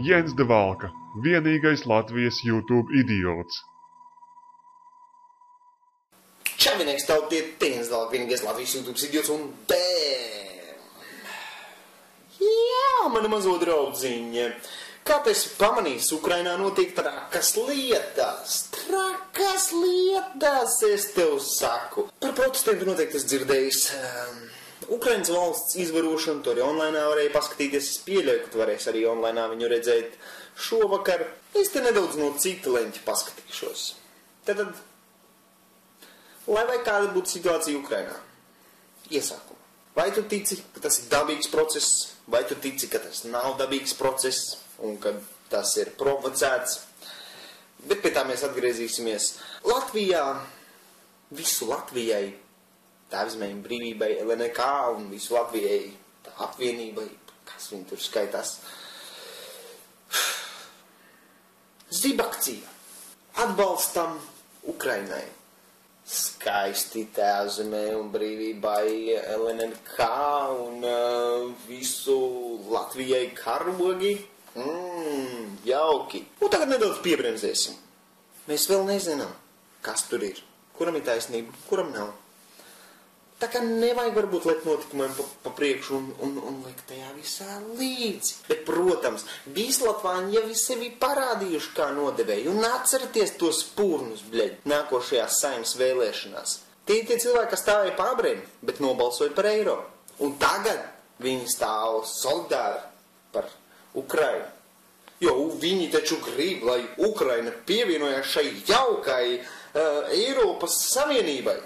Jens de Valka, vienīgais Latvijas YouTube idiots. Čavinieks tautiet Jens de Valka, vienīgais Latvijas YouTube idiots un bēm! Jā, mana mazo draudziņa. Kā tu esi pamanījis, Ukrainā notiek trakas lietas. Trakas lietas, es tev saku. Par protestiem tu noteikti esi dzirdējis. Ukrainas valsts izvarošanu, to arī online varēja paskatīties. Es pieļauju, ka tu varēsi arī online viņu redzēt šovakar. Es te nedaudz no cita leņķa paskatīšos. Tad, lai vai kāda būtu situācija Ukrainā? Iesākumā. Vai tu tici, ka tas ir dabīgs process, vai tu tici, ka tas nav dabīgs process un ka tas ir provocēts? Bet pie tā mēs atgriezīsimies. Latvijā, visu Latvijai, Tēvzemēm brīvībai, LNK un visu Latvijai apvienībai, kas viņi tur skaitās. Zibakcija. Atbalstam Ukrainai. Skaisti Tēvzemē un brīvībai, LNK un visu Latvijai karogi. Jauki. Un tagad nedaudz piebremzēsim. Mēs vēl nezinām, kas tur ir. Kuram ir taisnība, kuram nav. Tā kā nevajag varbūt likt notikumiem pa priekšu un likt tajā visā līdzi. Bet, protams, Bīslatvāņi jau sevi parādījuši kā nodevēji. Un atcerieties tos pūrnus, bļeļ, nākošajās Saeimas vēlēšanās. Tie cilvēki, kas stāvēja pa abrēm, bet nobalsoja par eiro. Un tagad viņi stāv solidāri par Ukrainu. Jo viņi taču grib, lai Ukraina pievienojās šai jaukai Eiropas Savienībai.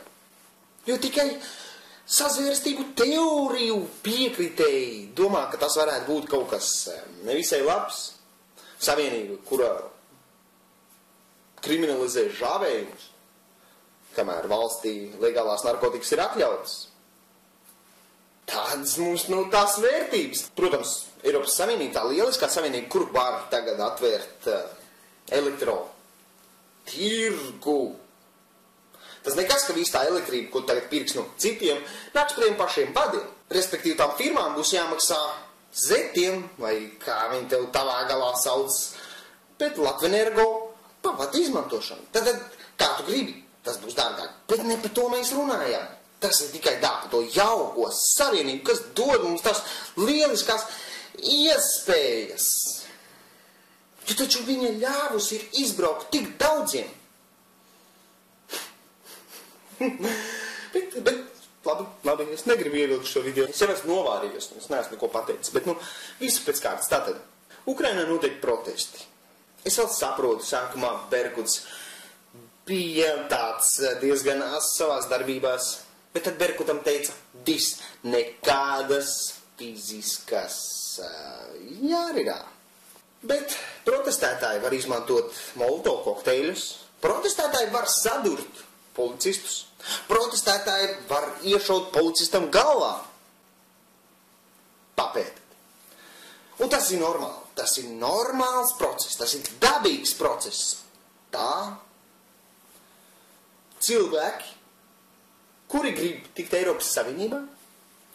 Jo tikai sazvērstību teoriju piekritēji domā, ka tas varētu būt kaut kas nevisai labs. Savienība, kurā kriminalizē žāvējumus, kamēr valstī legālās narkotikas ir atļautas. Tādas mums nav tās vērtības. Protams, Eiropas Savienība, tā lieliskā savienība, kur var tagad atvērt tirgu. Tas nekas, ka viss tā elektrība, ko tagad pirks no citiem, nāks par tiem pašiem vadiem. Respektīvi, tām firmām būs jāmaksā zetiem, vai kā viņi tev tavā galā sauc, bet Latvenergo pa vadu izmantošanu. Tad, kā tu gribi, tas būs dārgāk. Bet ne par to mēs runājam. Tas ir tikai par to jauko savienību, kas dod mums tās lieliskās iespējas. Jo taču viņa ļāvus ir izbraukt tik daudziem. bet, labi, es negribu ievilkt šo video. Es jau esmu novārījos, es neesmu neko pateicis, bet, visu pēc kārtas. Tātad, Ukrainā notiek protesti. Es vēl saprotu, sākumā Berkuts bija tāds diezgan savās darbībās, bet tad Berkutam teica, nekādas fiziskas jārirā. Bet protestētāji var izmantot molotov kokteļus, protestētāji var sadurt policistus. Protestētāji var iešaut policistam galvā. Papētēt. Un tas ir normāli. Tas ir normāls process. Tas ir dabīgs process. Tā cilvēki, kuri grib tikt Eiropas Savienībā,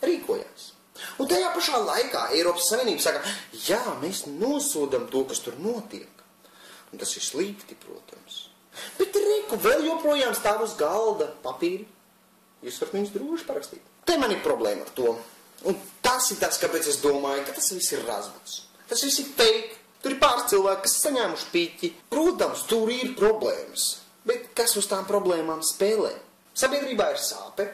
rīkojās. Un tajā pašā laikā Eiropas Savienība saka, jā, mēs nosodam to, kas tur notiek. Un tas ir slikti, protams. Bet reku vēl joprojām stāv uz galda papīri. Jūs varat viņus droši parakstīt. Te man ir problēma ar to. Un tas ir tas, kāpēc es domāju, ka tas viss ir razbuts. Tas viss ir fake. Tur ir pāris cilvēki, kas saņēmuši piķi. Protams, tur ir problēmas. Bet kas uz tām problēmām spēlē? Sabiedrībā ir sāpe.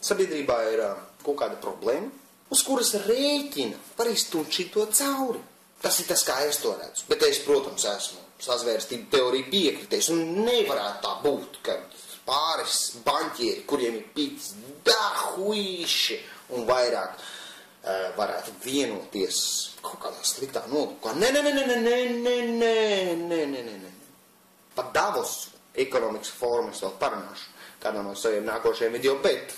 Sabiedrībā ir kaut kāda problēma, uz kuras rēķina var iztunčīt to cauri. Tas ir tas, kā es to redzu. Bet es, protams, esmu sazvērstību teoriju piekritējis. Un nevarētu tā būt, ka pāris baņķieri, kuriem ir piķis dahuīši un vairāk varētu vienoties kaut kādā sliktā nolūkā. Nē. Pat Davosu ekonomikas fórumu es vēl parunāšu kādā no saviem nākošajiem video, bet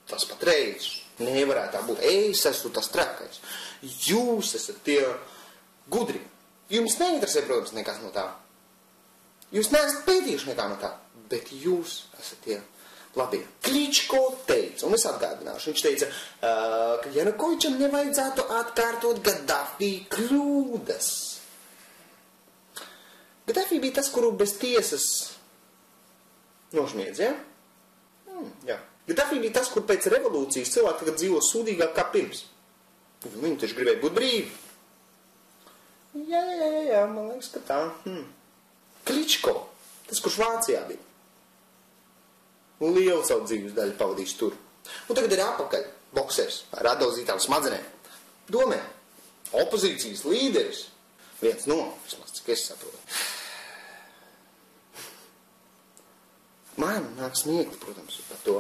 tas pat reiz nevarētu tā būt. Es esmu tas trakais. Jūs esat tie gudri. Jums neinteresē, protams, nekas no tā. Jūs neesat pētījuši nekā no tā, bet jūs esat tie labie. Kličko teica, un es atgādināšu, viņš teica, ka Janukovičam nevajadzētu atkārtot Gaddafi kļūdas. Gaddafi bija tas, kuru bez tiesas nošmiedz, ja? Jā. Gaddafi bija tas, kur pēc revolūcijas cilvēki tagad dzīvo sūdīgāk kā pirms. Viņi taču gribēja būt brīvi. Jā, man liekas, ka tā. Kličko, tas, kurš Vācijā bija. Lielu savu dzīves daļu pavadījis tur. Un tagad ir apakaļ boksers ar atdauzītām smadzenēm. Domē, opozīcijas līderis. Viens no, vismaz, cik es saprotu. Man nāk smiekli, protams, par to.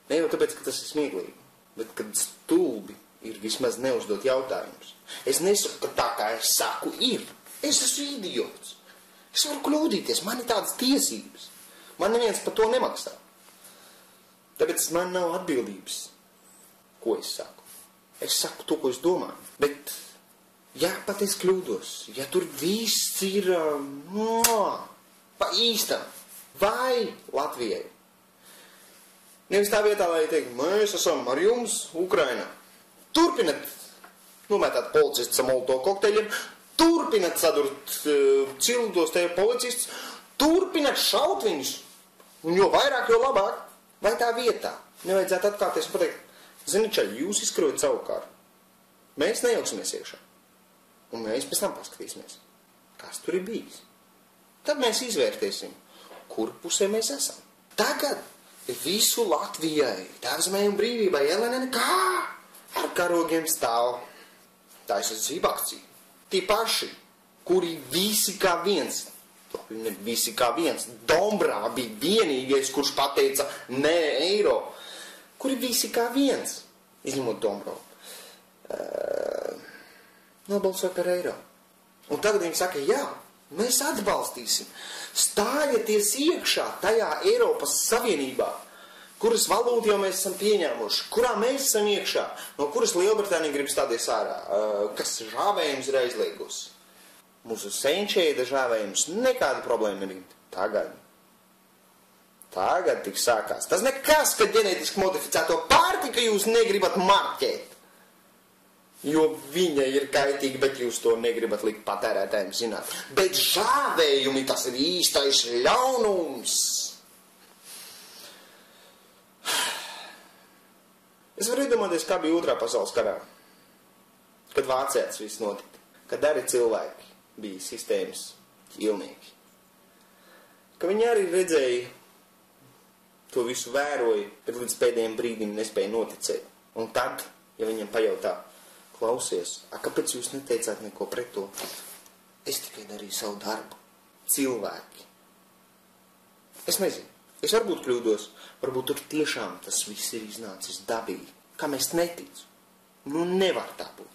Ne jau tāpēc, ka tas ir smieklīgi, bet kad stulbi ir vismaz neuzdot jautājumus. Es nesaku, ka tā kā es saku ir. Es esmu idiots. Es varu kļūdīties, man ir tādas tiesības. Man neviens par to nemaksā. Tāpēc man nav atbildības, ko es saku. Es saku to, ko es domāju. Bet, ja pat es kļūdos, ja tur viss ir pa īstam, vai Latvijai. Nevis tā vietā, lai teikt, mēs esam ar jums Ukrainā. Turpinat nometāt policistus ar molotov kokteļiem, turpinat sadurt cildos te policistus, turpinat šaut viņus, un jo vairāk, jo labāk. Vai tā vietā nevajadzētu atkārties un pateikt, zini, čaļi, jūs izkrojat savu kāru. Mēs nejauksimies iekšā. Un mēs pēc tam paskatīsimies, kas tur ir bijis. Tad mēs izvērtēsim, kur pusē mēs esam. Tagad visu Latvijai, Tēvzemei un brīvībai, LNNK ar karogiem stāv taisnība akcija. Tie paši, kuri visi kā viens, ne visi kā viens, Dombrā bija vienīgais, kurš pateica nē eiro, kuri visi kā viens, izņemot Dombro, nobalsoja par eiro. Un tagad viņi saka, jā, mēs atbalstīsim, stājieties iekšā tajā Eiropas Savienībā, kuras valūtu jau mēs esam pieņēmuši, kurā mēs esam iekšā, no kuras Lielbritānija grib stāties ārā, kas žāvējums ir aizliegus. Mūsu senčēda žāvējums nekāda problēma nebija. Tagad tik sākās. Tas nekas, ka ģenētiski modificēto pārtiku jūs negribat marķēt. Jo viņa ir kaitīga, bet jūs to negribat likt patērētājiem zināt. Bet žāvējumi tas ir īstais ļaunums. Es varu iedomāties, kā bija Otrā pasaules karā. Kad Vācijā tas viss notika. Kad arī cilvēki bija sistēmas ķīlnieki. Ka viņi arī redzēja, to visu vēroja, bet līdz pēdējiem brīdim nespēja noticēt. Un tad, ja viņam pajautā, klausies, kāpēc jūs neteicāt neko pret to? Es tikai darīju savu darbu. Cilvēki. Es nezinu. Es varbūt kļūdos, varbūt tur tiešām tas viss ir iznācis dabīgi. Kam es neticu. Nu nevar tā būt.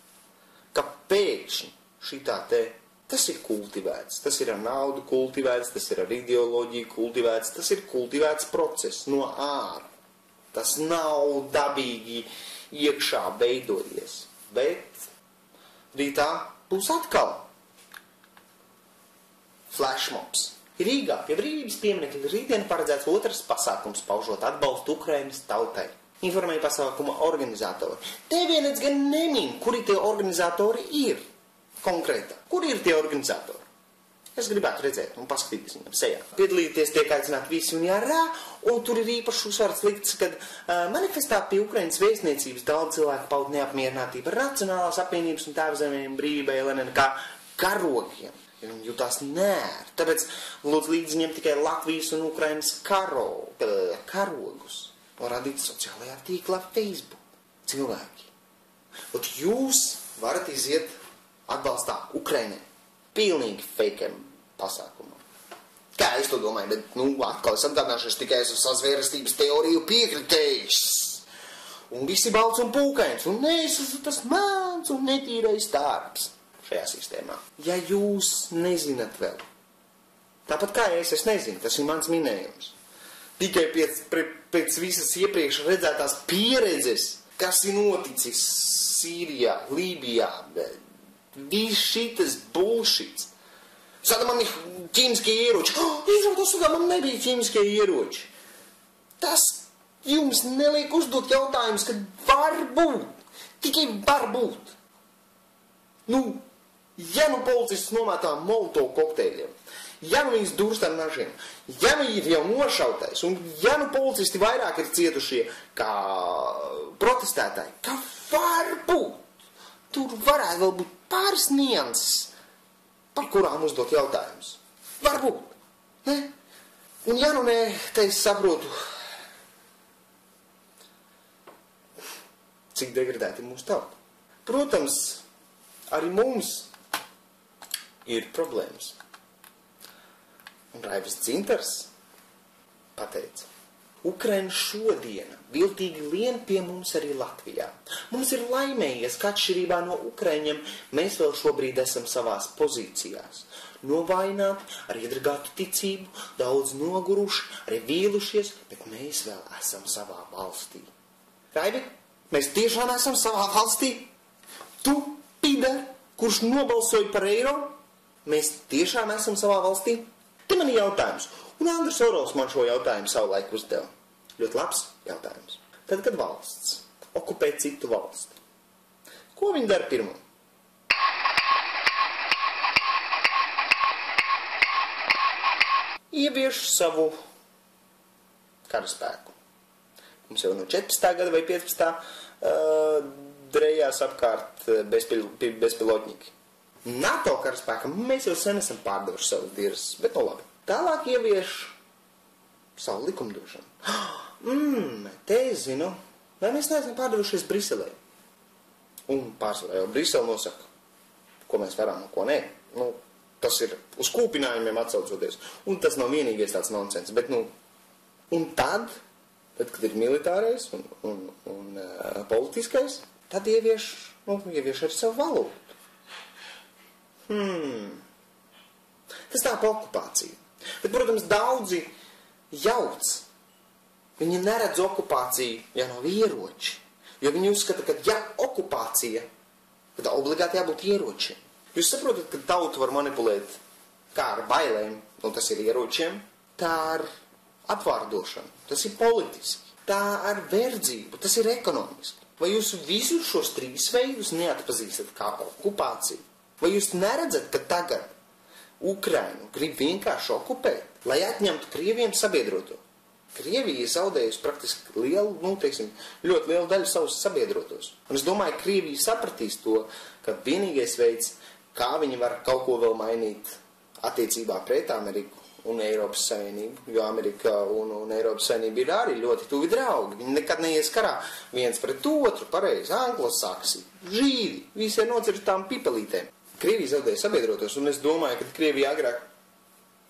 Ka pēkšņi šitā te tas ir kultivēts, tas ir ar naudu kultivēts, tas ir ar ideoloģiju kultivēts, tas ir kultivēts process no ārā. Tas nav dabīgi iekšā veidojies, bet rītā būs atkal flashmobs. Rīgā pie brīvības pieminekļa rītdien paredzēts otrs pasākums paužot atbalstu Ukrainas tautai. Informēja pasākuma organizatori. Te vienēc gan nemin, kuri tie organizatori ir. Konkrētā. Kur ir tie organizatori? Es gribētu redzēt un paskatīties viņam sejā. Piedalīties tiek aicināti visi un jārā, un tur ir īpaši uzsvars likts, kad manifestā pie Ukrainas vēstniecības daudz cilvēku paud neapmierinātību ar Nacionālās apvienības un Tēvzemei un brīvībai LNNK karogiem. Ja viņi jutās nēr. Tāpēc lūdzu līdzi ņemt tikai Latvijas un Ukrainas karogus un radīt sociālajā tīklā Facebook. Cilvēki. Un jūs varat iziet atbalstā Ukrainai. Pilnīgi fejkiem pasākumam. Kā es to domāju, bet, atkal es atgādināšu, es tikai esmu sazvērestības teoriju piekritējis. Un visi balts un pūkains, un es esmu tas mans un netīrais darbs šajā sistēmā. Ja jūs nezināt vēl, tāpat kā es nezinu, tas ir mans minējums. Tikai pēc visas iepriekš redzētās pieredzes, kas ir noticis Sīrijā, Lībijā, viss šitas bullshits. Saka, man ir ķīmiskie ieroči. Izrādās, man nebija ķīmiskie ieroči. Tas jums neliek uzdot jautājumus, ka var būt. Tikai var būt. Ja policists nomētā molotov kokteļiem, ja nu viņas durst ar nažiem, ja nu ir jau nošautais, un ja nu policisti vairāk ir cietušie kā protestētāji, ka varbūt tur varētu vēl būt pāris nianses, par kurām uzdot jautājumus. Varbūt, ne? Un ja nu ne, te es saprotu, cik degradēti ir mūsu tauta. Protams, arī mums ir problēmas. Un Raivis Dzintars pateica, Ukraina šodiena viltīgi lien pie mums arī Latvijā. Mums ir laimējies, ka atšķirībā no Ukraiņiem mēs vēl šobrīd esam savās pozīcijās. Novājināti, ar iedragātu ticību, daudz noguruši, arī vīlušies, bet mēs vēl esam savā valstī. Raivi, mēs tiešām esam savā valstī? Tu, pider, kurš nobalsoja par eiro? Mēs tiešām esam savā valstī? Te man ir jautājums. Un Andris Orols man šo jautājumu savulaik uzdeva. Ļoti labs jautājums. Tad, kad valsts okupē citu valsti, ko viņi dara pirmo? Ievieš savu karaspēku. Mums jau no 14. gada vai 15. Drējās apkārt bezpilotņiki. NATO karaspēkam mēs jau sen esam pārdevuši savas diras, bet no labi. Tālāk ievieš savu likumdošanu. Te es zinu, vai mēs neesam pārdevušies Briselē. Un pārsvarā jau Brisele nosaka, ko mēs varam un ko nē. Nu, tas ir uz kūpinājumiem atsaucoties. Un tas nav vienīgais tāds nonsens. Bet, nu, un tad, kad ir militārais un politiskais, tad ievieš arī savu valūtu. Tas tā pa okupāciju. Bet, protams, daudzi jauc. Viņi neredz okupāciju, ja nav ieroči. Jo viņi uzskata, ka ja okupācija, tad obligāti jābūt ieročiem. Jūs saprotat, ka tautu var manipulēt kā ar bailēm, un tas ir ieročiem, tā ar apvārdošanu, tas ir politiski, tā ar verdzību, tas ir ekonomiski. Vai jūs visus šos trīs veidus neatpazīstat kā okupāciju? Vai jūs neredzat, ka tagad Ukrainu grib vienkārši okupēt, lai atņemtu Krieviem sabiedroto? Krievija ir zaudējusi praktiski ļoti lielu daļu savus sabiedrotos. Un es domāju, ka Krievija sapratīs to, ka vienīgais veids, kā viņi var kaut ko vēl mainīt attiecībā pret Ameriku un Eiropas Savienību, jo Amerika un Eiropas Savienība ir arī ļoti tuvi draugi. Viņi nekad neies karā viens pret otru, pareizi, anglosaksi, žīdi, visi ir nocirtām pipelītēm. Krievija zaudēja sabiedrotos, un es domāju, ka Krievija agrāk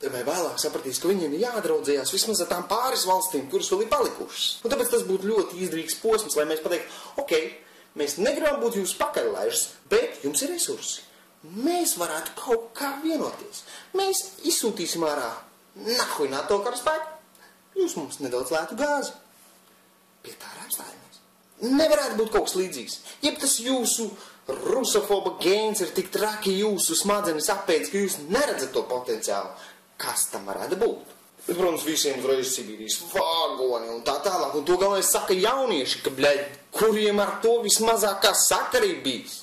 vai vēlāk sapratīs, ka viņiem ir jādraudzējās vismaz ar tām pāris valstīm, kuras vēl ir palikušas. Un tāpēc tas būtu ļoti izdevīgs posms, lai mēs pateiktu, ok, mēs negribam būt jūsu pakaļlaižas, bet jums ir resursi. Mēs varētu kaut kā vienoties. Mēs izsūtīsim ārā nahuj NATO karaspēku, jūs mums nedaudz lētu gāzi. Pie tā arī apstājamies. Nevarētu būt kaut kas līdzīgs. Jeb tas jūsu rusofoba gēns ir tik traki jūsu smadzenes apēdis, ka jūs neredzat to potenciālu. Kas tam varētu būt? Bet, protams, visiem uzreiz Sibīrijas vāgoni un tā tālāk. Un to galvenais saka jaunieši, ka, kuriem ar to vismazākā sakarība bijis.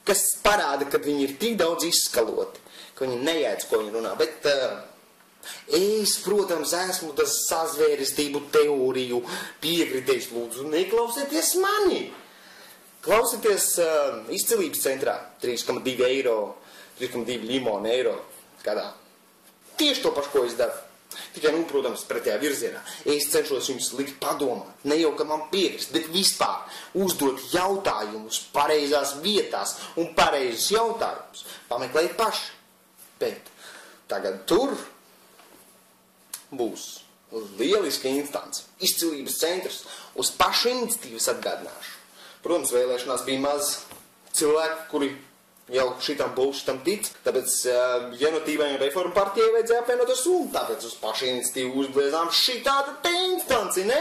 Kas parāda, ka viņi ir tik daudz izskaloti, ka viņi nejēdz, ko viņi runā. Bet es, protams, esmu tas sazvērestību teoriju piekritējis. Lūdzu, neklausieties mani! Klausieties izcilības centrā 3,2 eiro, 3,2 limonu eiro gadā. Tieši to pašu, ko es daru. Tikai, protams, pretējā virzienā. Es cenšos jums likt padomāt, ne jau, ka man piekrist, bet vispār uzdot jautājumus pareizās vietās un pareizus jautājumus. Pameklēt paši. Bet tagad tur būs lieliska instance, izcilības centrs, uz pašu iniciatīvas atgādināšu. Protams, vēlēšanās bija maz cilvēku, kuri jau šitam bullšitam tic, tāpēc Jenotīvai un Reformu partijai vajadzēja apvienoties un tāpēc uz pašu iniciatīvu uzbliezām šitāda te instanci, ne?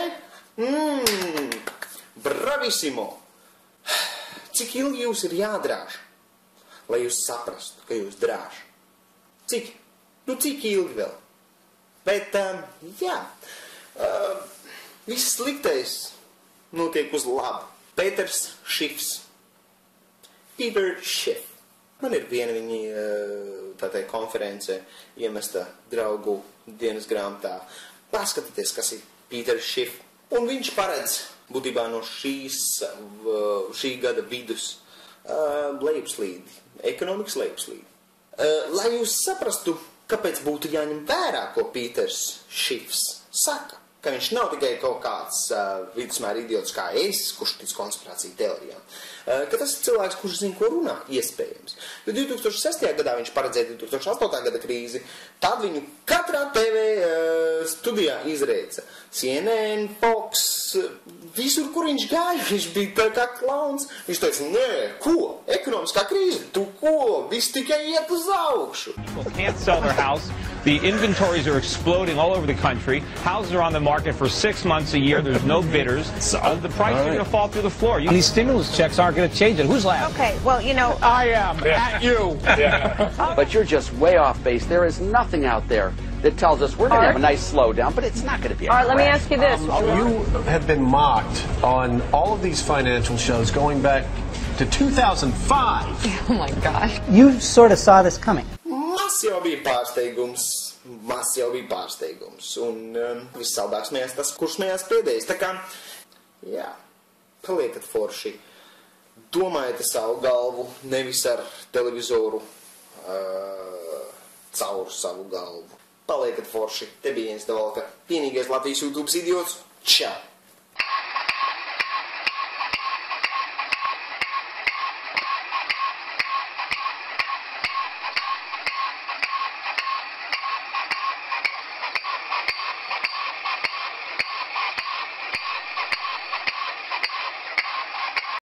Bravissimo! Cik ilgi jūs ir jādrāž, lai jūs saprastu, ka jūs drāž? Cik? Cik ilgi vēl? Bet, viss sliktais notiek uz labu. Pēters Šifs. Peter Schiff. Man ir viena viņa tātad konference iemesta draugu dienas grāmatā. Paskatieties, kas ir Pīters Schiff. Un viņš paredz būtībā no šī gada vidus lejupslīdi, ekonomikas lejupslīdi. Lai jūs saprastu, kāpēc būtu jāņem vērā, ko Pīters Schiffs saka, ka viņš nav tikai kaut kāds vidusmēra idiots kā es, kurš tic konspirāciju teorijām, ka tas ir cilvēks, kurš zina, ko runā, iespējams. Jo 2006. Gadā viņš paredzēja 2008. Gada krīzi, tad viņu katrā TV studijā izreica. CNN, Fox, visur, kur viņš gāja, viņš bija tā kā klauns. Viņš teica, nē, ko? Ekonomiskā krīze? Tu ko? Viss tikai iet uz augšu. People can't sell their house. The inventories are exploding all over the country. Houses are on the market for 6 months a year. There's no bidders. The prices are going to fall through the floor. These stimulus checks aren't going to change it. Who's laughing? Okay, well, you know... I am. At you. But you're just way off base. There is nothing out there that tells us we're going to have a nice slowdown, but it's not going to be a All right, let me crash. ask you this. You have been mocked on all of these financial shows going back to 2005. Oh, my gosh. You sort of saw this coming. Mas jau bija pārsteigums. Un vissaldāk smējās tas, kurš smējās pēdējais. Tā kā, jā, paliekat forši. Domājiet ar savu galvu, nevis ar televizoru caur savu galvu. Paliekat forši. Te bija Jens Davalka, vienīgais Latvijas YouTube idiots. Čau!